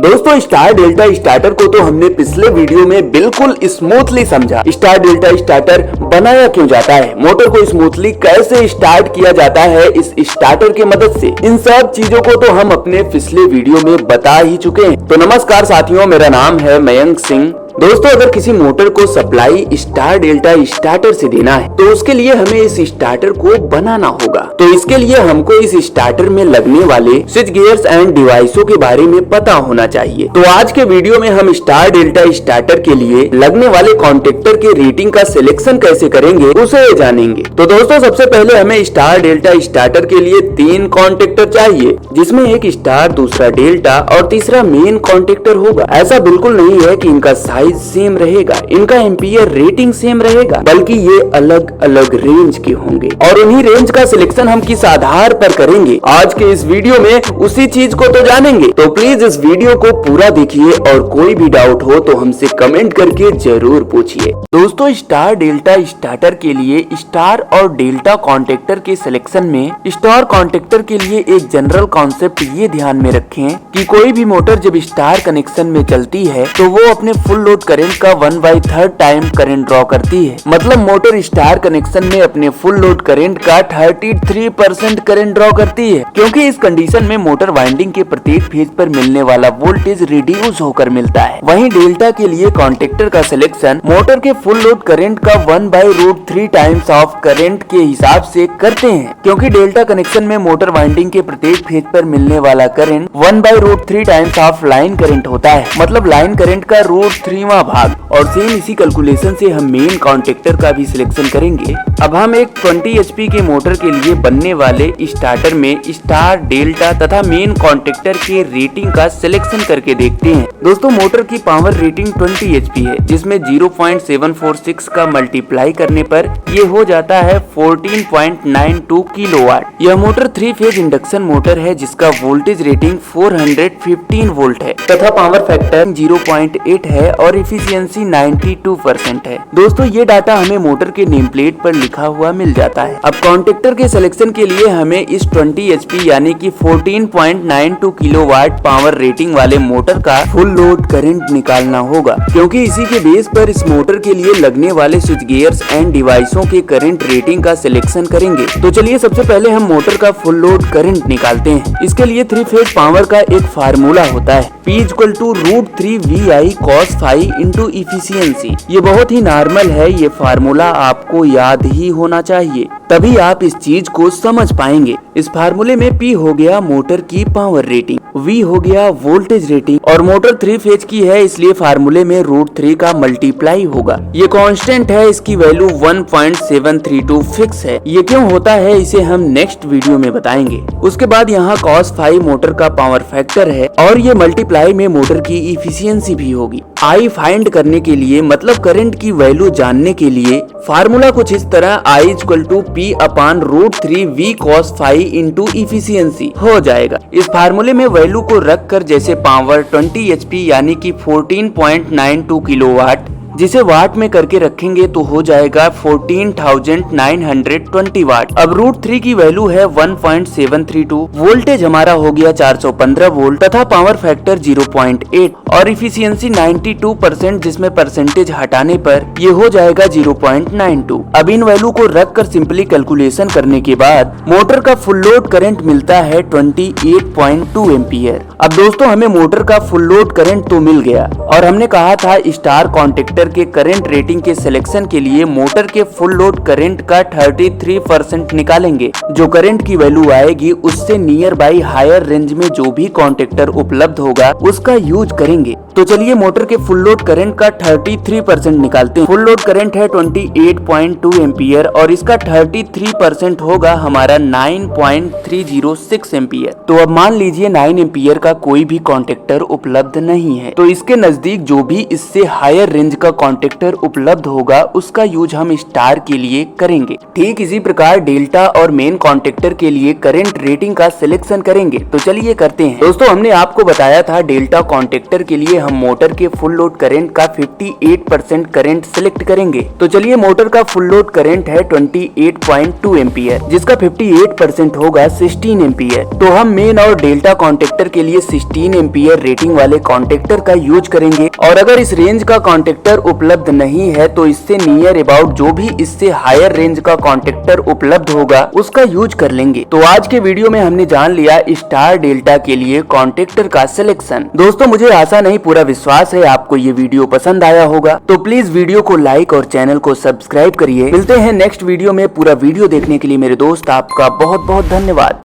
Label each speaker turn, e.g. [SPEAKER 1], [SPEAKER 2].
[SPEAKER 1] दोस्तों star delta starter को तो हमने पिछले वीडियो में बिल्कुल स्मूथली समझा। स्टार डेल्टा स्टार्टर बनाया क्यों जाता है, मोटर को स्मूथली कैसे स्टार्ट किया जाता है इस स्टार्टर की मदद से, इन सब चीजों को तो हम अपने पिछले वीडियो में बता ही चुके हैं। तो नमस्कार साथियों, मेरा नाम है मयंक सिंह। दोस्तों अगर किसी मोटर को सप्लाई स्टार डेल्टा स्टार्टर से देना है तो उसके लिए हमें इस स्टार्टर को बनाना होगा। तो इसके लिए हमको इस स्टार्टर में लगने वाले स्विच गियर्स एंड डिवाइसों के बारे में पता होना चाहिए। तो आज के वीडियो में हम स्टार डेल्टा स्टार्टर के लिए लगने वाले कॉन्टेक्टर के रेटिंग का सिलेक्शन कैसे करेंगे उसे जानेंगे। तो दोस्तों सबसे पहले हमें स्टार डेल्टा स्टार्टर के लिए 3 कॉन्टेक्टर चाहिए, जिसमें एक स्टार, दूसरा डेल्टा और तीसरा मेन कॉन्टेक्टर होगा। ऐसा बिल्कुल नहीं है कि इनका साइज सेम रहेगा, इनका एम्पियर रेटिंग सेम रहेगा, बल्कि ये अलग अलग रेंज के होंगे और उन्हीं रेंज का सिलेक्शन हम किस आधार पर करेंगे आज के इस वीडियो में उसी चीज को तो जानेंगे। तो प्लीज इस वीडियो को पूरा देखिए और कोई भी डाउट हो तो हमसे कमेंट करके जरूर पूछिए। दोस्तों स्टार डेल्टा स्टार्टर के लिए स्टार और डेल्टा कॉन्टेक्टर के सिलेक्शन में स्टार कॉन्टेक्टर के लिए एक जनरल कॉन्सेप्ट ये ध्यान में रखें कि कोई भी मोटर जब स्टार कनेक्शन में चलती है तो वो अपने फुल लोड करंट का 1/3 टाइम करंट ड्रॉ करती है। मतलब मोटर स्टार कनेक्शन में अपने फुल लोड करंट का 33% करंट ड्रॉ करती है, क्योंकि इस कंडीशन में मोटर वाइंडिंग के प्रत्येक फेज पर मिलने वाला वोल्टेज रिड्यूस होकर मिलता है। वहीं डेल्टा के लिए कॉन्टेक्टर का सिलेक्शन मोटर के फुल लोड करंट का 1/√3 टाइम्स ऑफ करंट के हिसाब से करते हैं, क्योंकि डेल्टा कनेक्शन में मोटर वाइंडिंग के प्रत्येक फेज पर मिलने वाला current 1/√3 times of line current होता है, मतलब लाइन करंट का √3 भाग। और सेम इसी कैलकुलेशन से हम मेन कॉन्टेक्टर का भी सिलेक्शन करेंगे। अब हम एक 20 HP के मोटर के लिए बनने वाले स्टार्टर में स्टार, डेल्टा तथा मेन कॉन्टेक्टर के रेटिंग का सिलेक्शन करके देखते हैं। दोस्तों मोटर की पावर रेटिंग 20 HP है, जिसमें 0.746 का मल्टीप्लाई करने पर ये हो जाता है 14.92 किलोवाट। यह मोटर 3 फेज इंडक्शन मोटर है, जिसका वोल्टेज रेटिंग 415 वोल्ट है तथा पावर फैक्टर 0.8 है और इफिशियंसी 92% है। दोस्तों ये डाटा हमें मोटर के नेम प्लेट पर लिखा हुआ मिल जाता है। अब कॉन्टेक्टर के सिलेक्शन के लिए हमें इस 20 HP यानी कि 14.92 किलोवाट पावर रेटिंग वाले मोटर का फुल लोड करंट निकालना होगा, क्योंकि इसी के बेस पर इस मोटर के लिए लगने वाले स्विच गियर्स एंड डिवाइसों के करंट रेटिंग का सिलेक्शन करेंगे। तो चलिए सबसे पहले हम मोटर का फुल लोड करंट निकालते हैं। इसके लिए 3 फेज पावर का एक फार्मूला होता है, P = √3 VI cos phi into efficiency. ये बहुत ही नॉर्मल है, ये फार्मूला आपको याद ही होना चाहिए, तभी आप इस चीज को समझ पाएंगे। इस फार्मूले में P हो गया मोटर की पावर रेटिंग, V हो गया वोल्टेज रेटिंग और मोटर 3 फेज की है, इसलिए फार्मूले में √3 का मल्टीप्लाई होगा। ये कांस्टेंट है, इसकी वैल्यू 1.732 फिक्स है। ये क्यों होता है इसे हम नेक्स्ट वीडियो में बताएंगे। उसके बाद यहाँ cos phi मोटर का पावर फैक्टर है और ये मल्टीप्लाई में मोटर की इफिशियंसी भी होगी। I फाइंड करने के लिए, मतलब करंट की वैल्यू जानने के लिए फार्मूला कुछ इस तरह I = P/√3 V cos phi into efficiency हो जाएगा। इस फार्मूले में वैल्यू को रख कर जैसे पावर 20 HP यानी कि 14.92 किलोवाट, जिसे वाट में करके रखेंगे तो हो जाएगा 14,920 वाट। अब √3 की वैल्यू है 1.732, वोल्टेज हमारा हो गया 415 वोल्ट तथा पावर फैक्टर 0.8 और इफिशियंसी 92%, जिसमें परसेंटेज हटाने पर ये हो जाएगा 0.92। अब इन वैल्यू को रख कर सिंपली कैलकुलेशन करने के बाद मोटर का फुल लोड करंट मिलता है 28.2 एम्पियर। अब दोस्तों हमें मोटर का फुल लोड करंट तो मिल गया और हमने कहा था स्टार कॉन्टेक्टर के करंट रेटिंग के सिलेक्शन के लिए मोटर के फुल लोड करंट का 33% निकालेंगे। जो करंट की वैल्यू आएगी उससे नियर बाई हायर रेंज में जो भी कॉन्टेक्टर उपलब्ध होगा उसका यूज करेंगे। तो चलिए मोटर के फुल लोड करंट का 33% निकालते हैं। फुल लोड करंट है 28.2 एम्पियर और इसका 33% होगा हमारा 9.306 एम्पियर। तो अब मान लीजिए 9 एम्पियर का कोई भी कॉन्टेक्टर उपलब्ध नहीं है, तो इसके नजदीक जो भी इससे हायर रेंज का कॉन्टेक्टर उपलब्ध होगा उसका यूज हम स्टार के लिए करेंगे। ठीक इसी प्रकार डेल्टा और मेन कॉन्टेक्टर के लिए करंट रेटिंग का सिलेक्शन करेंगे। तो चलिए करते हैं। दोस्तों हमने आपको बताया था डेल्टा कॉन्टेक्टर के लिए हम मोटर के फुल लोड करंट का 58% करंट सिलेक्ट करेंगे। तो चलिए, मोटर का फुल लोड करंट है 28.2 एम्पियर, जिसका 58% होगा 16 एम्पियर। तो हम मेन और डेल्टा कॉन्टेक्टर के लिए 16 एम्पियर रेटिंग वाले कॉन्टेक्टर का यूज करेंगे। और अगर इस रेंज का कॉन्टेक्टर उपलब्ध नहीं है तो इससे नियर अबाउट जो भी इससे हायर रेंज का कॉन्टेक्टर उपलब्ध होगा उसका यूज कर लेंगे। तो आज के वीडियो में हमने जान लिया स्टार डेल्टा के लिए कॉन्टेक्टर का सिलेक्शन। दोस्तों, मुझे आशा नहीं पूरा विश्वास है आपको ये वीडियो पसंद आया होगा। तो प्लीज वीडियो को लाइक और चैनल को सब्सक्राइब करिए। मिलते हैं नेक्स्ट वीडियो में। पूरा वीडियो देखने के लिए मेरे दोस्त आपका बहुत बहुत धन्यवाद।